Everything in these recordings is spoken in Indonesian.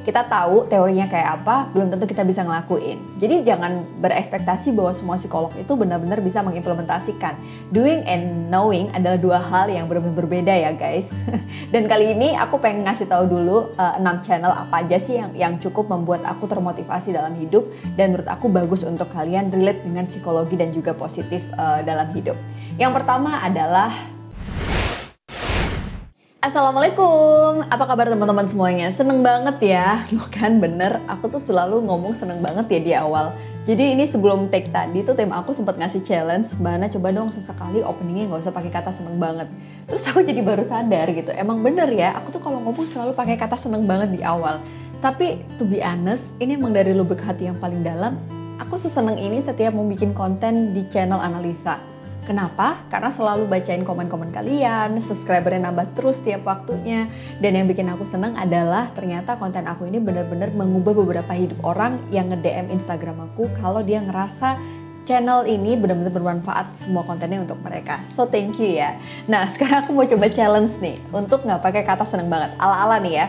Kita tahu teorinya kayak apa, belum tentu kita bisa ngelakuin. Jadi jangan berekspektasi bahwa semua psikolog itu benar-benar bisa mengimplementasikan. Doing and knowing adalah dua hal yang benar-benar berbeda ya guys. Dan kali ini aku pengen ngasih tahu dulu 6 channel apa aja sih yang cukup membuat aku termotivasi dalam hidup dan menurut aku bagus untuk kalian relate dengan psikologi dan juga positif dalam hidup. Yang pertama adalah Assalamualaikum, apa kabar teman-teman semuanya? Seneng banget ya, bukan bener, aku tuh selalu ngomong seneng banget ya di awal. Jadi ini sebelum take tadi tuh tim aku sempat ngasih challenge, Mbak Ana coba dong sesekali openingnya nggak usah pakai kata seneng banget. Terus aku jadi baru sadar gitu, emang bener ya, aku tuh kalau ngomong selalu pakai kata seneng banget di awal. Tapi to be honest, ini emang dari lubuk hati yang paling dalam, aku seseneng ini setiap mau bikin konten di channel Analisa. Kenapa? Karena selalu bacain komen-komen kalian, subscribernya nambah terus tiap waktunya. Dan yang bikin aku seneng adalah ternyata konten aku ini benar-benar mengubah beberapa hidup orang yang nge-DM Instagram aku kalau dia ngerasa channel ini benar-benar bermanfaat semua kontennya untuk mereka. So thank you ya. Nah sekarang aku mau coba challenge nih untuk nggak pakai kata seneng banget. Ala-ala nih ya.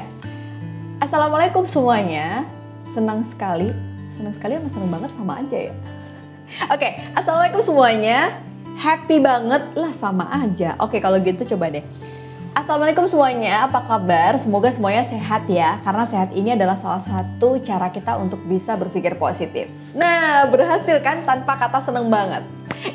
Assalamualaikum semuanya. Senang sekali sama seneng banget sama aja ya. Oke, assalamualaikum semuanya. Happy banget lah sama aja. Oke kalau gitu coba deh. Assalamualaikum semuanya, apa kabar? Semoga semuanya sehat ya. Karena sehat ini adalah salah satu cara kita untuk bisa berpikir positif. Nah berhasil kan tanpa kata seneng banget.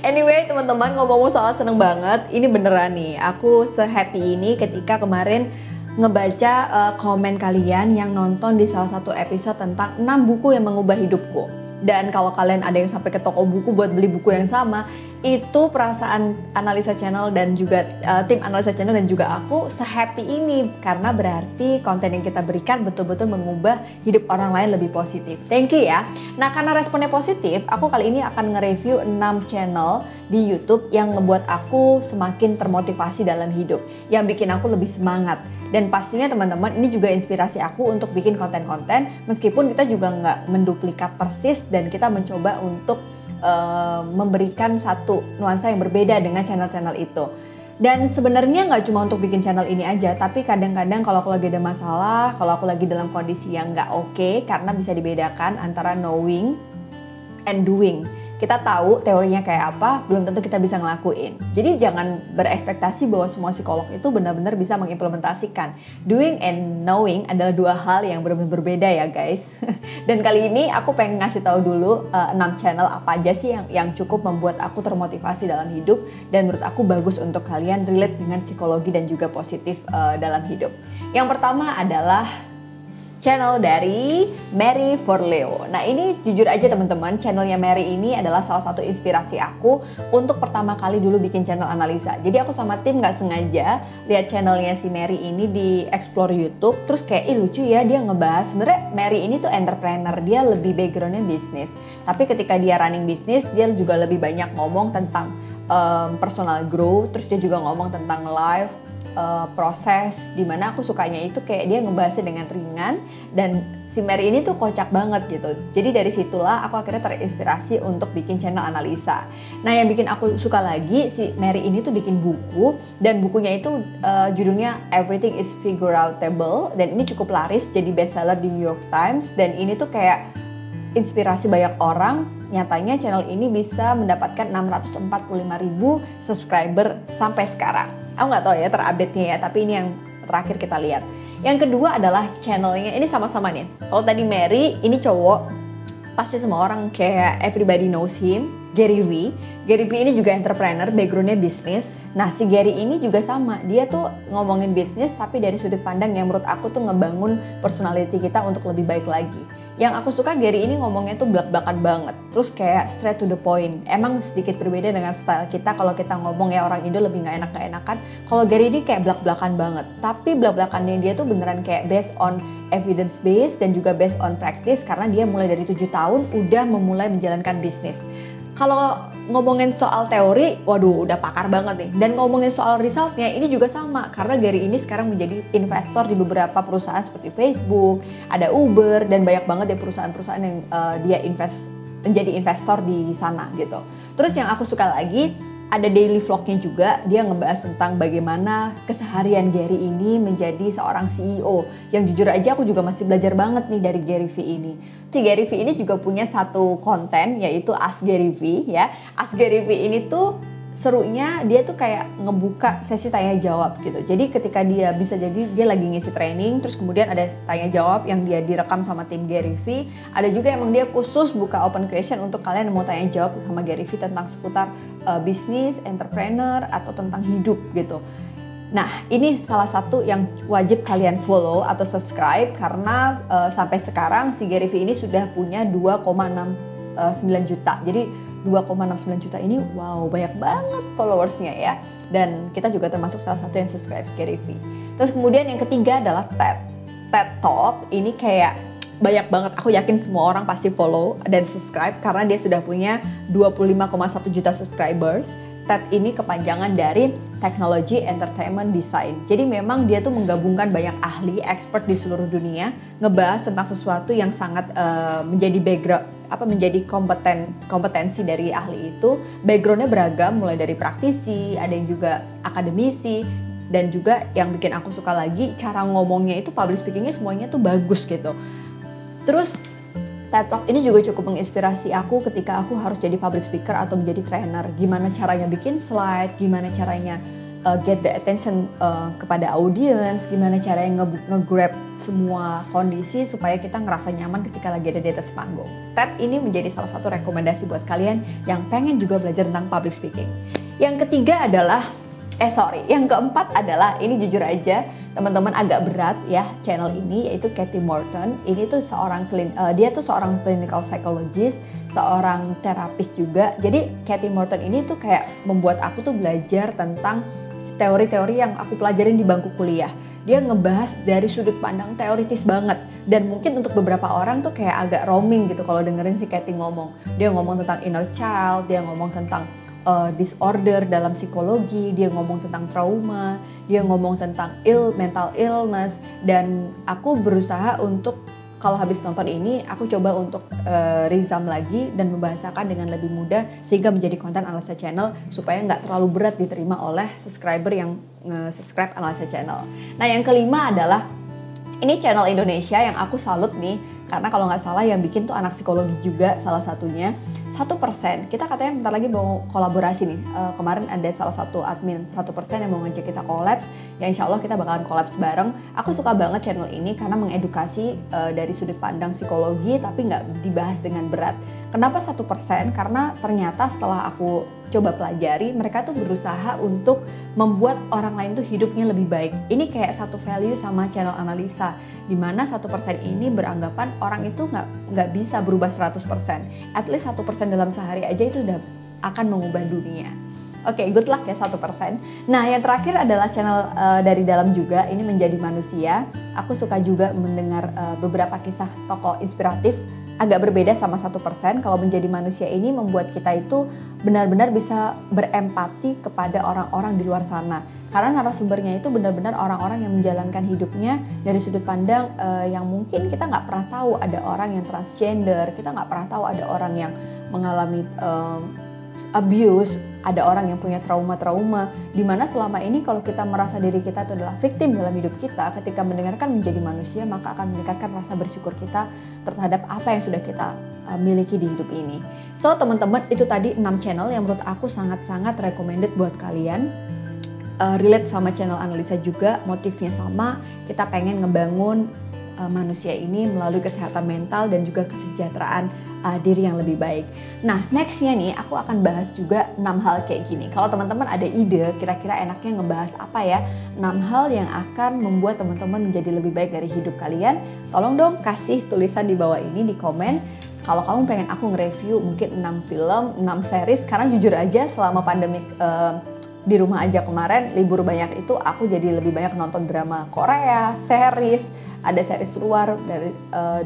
Anyway teman-teman, ngomong soal seneng banget, ini beneran nih. Aku se-happy ini ketika kemarin ngebaca komen kalian yang nonton di salah satu episode tentang 6 buku yang mengubah hidupku. Dan kalau kalian ada yang sampai ke toko buku buat beli buku yang sama, itu perasaan Analisa Channel dan juga tim Analisa Channel dan juga aku se-happy ini. Karena berarti konten yang kita berikan betul-betul mengubah hidup orang lain lebih positif. Thank you ya. Nah karena responnya positif, aku kali ini akan nge-review 6 channel di YouTube yang ngebuat aku semakin termotivasi dalam hidup. Yang bikin aku lebih semangat. Dan pastinya teman-teman ini juga inspirasi aku untuk bikin konten-konten meskipun kita juga nggak menduplikat persis dan kita mencoba untuk memberikan satu nuansa yang berbeda dengan channel-channel itu. Dan sebenarnya nggak cuma untuk bikin channel ini aja, tapi kadang-kadang kalau aku lagi ada masalah, kalau aku lagi dalam kondisi yang nggak oke, karena bisa dibedakan antara knowing and doing. Kita tahu teorinya kayak apa, belum tentu kita bisa ngelakuin. Jadi jangan berekspektasi bahwa semua psikolog itu benar-benar bisa mengimplementasikan. Doing and knowing adalah dua hal yang benar-benar berbeda ya guys. Dan kali ini aku pengen ngasih tahu dulu 6 channel apa aja sih yang cukup membuat aku termotivasi dalam hidup dan menurut aku bagus untuk kalian relate dengan psikologi dan juga positif dalam hidup. Yang pertama adalah channel dari Mary for Leo. Nah ini jujur aja teman-teman, channelnya Mary ini adalah salah satu inspirasi aku untuk pertama kali dulu bikin channel Analisa. Jadi aku sama tim nggak sengaja lihat channelnya si Mary ini di explore YouTube, terus kayak lucu ya dia ngebahas. Sebenarnya Mary ini tuh entrepreneur, dia lebih backgroundnya bisnis. Tapi ketika dia running bisnis, dia juga lebih banyak ngomong tentang personal growth, terus dia juga ngomong tentang life. Proses dimana aku sukanya itu kayak dia ngebahasnya dengan ringan dan si Mary ini tuh kocak banget gitu. Jadi dari situlah aku akhirnya terinspirasi untuk bikin channel Analisa. Nah yang bikin aku suka lagi si Mary ini tuh bikin buku dan bukunya itu judulnya Everything is Figure Outable dan ini cukup laris jadi bestseller di New York Times dan ini tuh kayak inspirasi banyak orang. Nyatanya channel ini bisa mendapatkan 645.000 subscriber sampai sekarang. Aku nggak tahu ya terupdate-nya ya, tapi ini yang terakhir kita lihat. Yang kedua adalah channelnya, ini sama-sama nih. Kalau tadi Mary, ini cowok, pasti semua orang kayak everybody knows him, Gary V. Gary V ini juga entrepreneur, backgroundnya bisnis. Nah si Gary ini juga sama, dia tuh ngomongin bisnis tapi dari sudut pandang yang menurut aku tuh ngebangun personality kita untuk lebih baik lagi. Yang aku suka Gary ini ngomongnya tuh belak-belakan banget, terus kayak straight to the point. Emang sedikit berbeda dengan style kita kalau kita ngomong ya orang Indo lebih nggak enakan. Kalau Gary ini kayak belak-belakan banget, tapi belak-belakannya dia tuh beneran kayak based on evidence based dan juga based on practice karena dia mulai dari 7 tahun udah memulai menjalankan bisnis. Kalau ngomongin soal teori, waduh udah pakar banget nih. Dan ngomongin soal resultnya ini juga sama. Karena Gary ini sekarang menjadi investor di beberapa perusahaan seperti Facebook, ada Uber, dan banyak banget ya perusahaan-perusahaan yang dia menjadi investor di sana gitu. Terus yang aku suka lagi, ada daily vlognya juga, dia ngebahas tentang bagaimana keseharian Gary ini menjadi seorang CEO. Yang jujur aja aku juga masih belajar banget nih dari Gary V ini. Si Gary V ini juga punya satu konten yaitu Ask Gary V ya. Ask Gary V ini tuh serunya dia tuh kayak ngebuka sesi tanya jawab gitu. Jadi ketika dia bisa jadi dia lagi ngisi training, terus kemudian ada tanya jawab yang dia direkam sama tim Gary V. Ada juga emang dia khusus buka open question untuk kalian yang mau tanya jawab sama Gary V tentang seputar bisnis, entrepreneur atau tentang hidup gitu. Nah, ini salah satu yang wajib kalian follow atau subscribe karena sampai sekarang si Gary V ini sudah punya 2,69 juta. Jadi 2,69 juta ini wow banyak banget followersnya ya. Dan kita juga termasuk salah satu yang subscribe Gary V. Terus kemudian yang ketiga adalah TED Talk. Ini kayak banyak banget, aku yakin semua orang pasti follow dan subscribe karena dia sudah punya 25,1 juta subscribers. TED ini kepanjangan dari Technology Entertainment Design. Jadi memang dia tuh menggabungkan banyak ahli, expert di seluruh dunia, ngebahas tentang sesuatu yang sangat menjadi background, menjadi kompetensi dari ahli itu. Backgroundnya beragam, mulai dari praktisi, ada yang juga akademisi, dan juga yang bikin aku suka lagi, cara ngomongnya itu, public speakingnya semuanya tuh bagus gitu. Terus TED Talk ini juga cukup menginspirasi aku ketika aku harus jadi public speaker atau menjadi trainer. Gimana caranya bikin slide, gimana caranya get the attention kepada audience, gimana caranya nge-grab semua kondisi supaya kita ngerasa nyaman ketika lagi ada di atas panggung. TED ini menjadi salah satu rekomendasi buat kalian yang pengen juga belajar tentang public speaking. Yang ketiga adalah, yang keempat adalah, ini jujur aja teman-teman agak berat ya channel ini, yaitu Katie Morton. Ini tuh dia tuh seorang clinical psychologist, seorang terapis juga. Jadi Katie Morton ini tuh kayak membuat aku tuh belajar tentang teori-teori yang aku pelajarin di bangku kuliah. Dia ngebahas dari sudut pandang teoritis banget, dan mungkin untuk beberapa orang tuh kayak agak roaming gitu kalau dengerin si Katie ngomong. Dia ngomong tentang inner child, dia ngomong tentang disorder dalam psikologi, dia ngomong tentang trauma, dia ngomong tentang mental illness, dan aku berusaha untuk kalau habis nonton ini aku coba untuk resum lagi dan membahasakan dengan lebih mudah sehingga menjadi konten analisa channel supaya nggak terlalu berat diterima oleh subscriber yang subscribe analisa channel. Nah yang kelima adalah ini channel Indonesia yang aku salut nih, karena kalau nggak salah yang bikin tuh anak psikologi juga salah satunya. 1%, kita katanya bentar lagi mau kolaborasi nih. Kemarin ada salah satu admin 1% yang mau ngajak kita kolaps, ya insya Allah kita bakalan kolaps bareng. Aku suka banget channel ini karena mengedukasi dari sudut pandang psikologi tapi nggak dibahas dengan berat. Kenapa 1%? Karena ternyata setelah aku coba pelajari, mereka tuh berusaha untuk membuat orang lain tuh hidupnya lebih baik. Ini kayak satu value sama channel analisa, dimana 1% ini beranggapan orang itu nggak bisa berubah 100%. At least 1% dalam sehari aja itu udah akan mengubah dunia. Oke, good luck ya 1%. Nah, yang terakhir adalah channel dari dalam juga, ini Menjadi Manusia. Aku suka juga mendengar beberapa kisah tokoh inspiratif, agak berbeda sama 1%. Kalau Menjadi Manusia ini membuat kita itu benar-benar bisa berempati kepada orang-orang di luar sana. Karena narasumbernya itu benar-benar orang-orang yang menjalankan hidupnya dari sudut pandang yang mungkin kita nggak pernah tahu. Ada orang yang transgender, kita nggak pernah tahu ada orang yang mengalami abuse, ada orang yang punya trauma-trauma, dimana selama ini kalau kita merasa diri kita itu adalah victim dalam hidup kita, ketika mendengarkan Menjadi Manusia maka akan meningkatkan rasa bersyukur kita terhadap apa yang sudah kita miliki di hidup ini. So teman-teman, itu tadi 6 channel yang menurut aku sangat-sangat recommended buat kalian. Relate sama channel analisa juga, motifnya sama, kita pengen ngebangun manusia ini melalui kesehatan mental dan juga kesejahteraan diri yang lebih baik. Nah, nextnya nih aku akan bahas juga 6 hal kayak gini. Kalau teman-teman ada ide kira-kira enaknya ngebahas apa ya, 6 hal yang akan membuat teman-teman menjadi lebih baik dari hidup kalian, tolong dong kasih tulisan di bawah ini di komen. Kalau kamu pengen aku nge-review mungkin 6 film, 6 series, karena jujur aja selama pandemik di rumah aja kemarin, libur banyak itu, aku jadi lebih banyak nonton drama Korea, series, ada series luar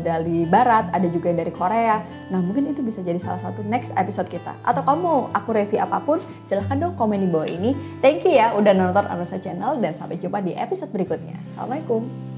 dari barat, ada juga yang dari Korea. Nah mungkin itu bisa jadi salah satu next episode kita. Atau kamu mau aku review apapun, silahkan dong komen di bawah ini. Thank you ya udah nonton Analisa Channel, dan sampai jumpa di episode berikutnya. Assalamualaikum.